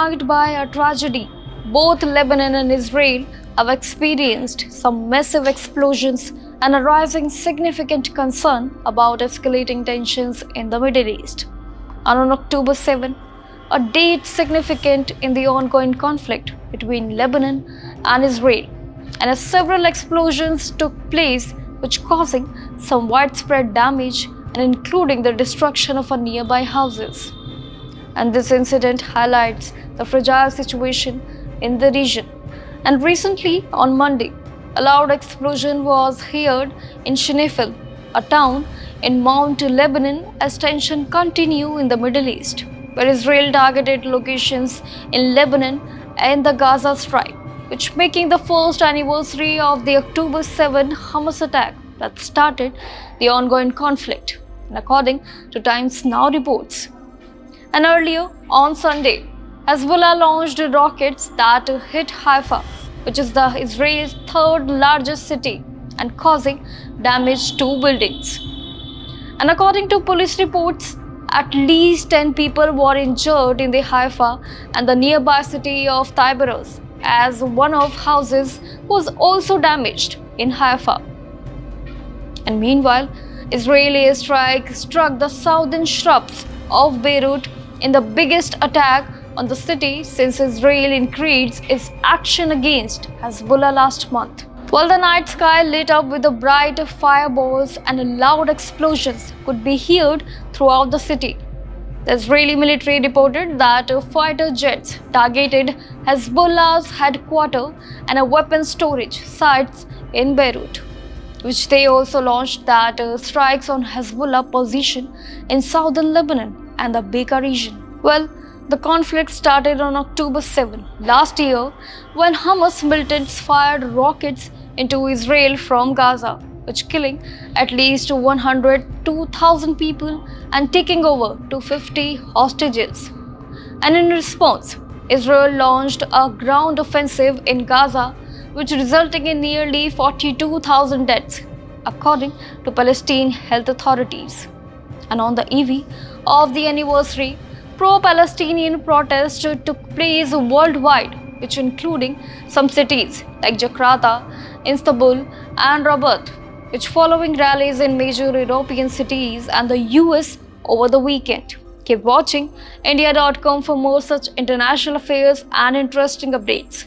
marked by a tragedy. Both Lebanon and Israel have experienced some massive explosions and a rising significant concern about escalating tensions in the Middle East. And on October 7, a date significant in the ongoing conflict between Lebanon and Israel, and as several explosions took place, which causing some widespread damage and including the destruction of nearby houses. And this incident highlights the fragile situation in the region. And recently, on Monday, a loud explosion was heard in Shinefel, a town in Mount Lebanon, as tensions continue in the Middle East, where Israel targeted locations in Lebanon and the Gaza Strip, which making the first anniversary of the October 7 Hamas attack that started the ongoing conflict, and according to Times Now reports. And earlier on Sunday, Hezbollah launched rockets that hit Haifa, which is the Israel's third largest city, and causing damage to buildings. And according to police reports, at least 10 people were injured in the Haifa and the nearby city of Tiberias, as one of houses was also damaged in Haifa. And meanwhile, Israeli airstrike struck the southern suburbs of Beirut in the biggest attack on the city since Israel increased its action against Hezbollah last month. While the night sky lit up with the bright fireballs and loud explosions could be heard throughout the city, the Israeli military reported that fighter jets targeted Hezbollah's headquarters and a weapons storage sites in Beirut, which they also launched that strikes on Hezbollah position in southern Lebanon and the Bekaa region. Well, the conflict started on October 7 last year when Hamas militants fired rockets into Israel from Gaza, which killing at least 102,000 people and taking over 250 hostages. And in response, Israel launched a ground offensive in Gaza, which resulting in nearly 42,000 deaths, according to Palestinian health authorities. And on the eve of the anniversary, pro-Palestinian protests took place worldwide, which including some cities like Jakarta, Istanbul, and Rabat, which following rallies in major European cities and the US over the weekend. Keep watching India.com for more such international affairs and interesting updates.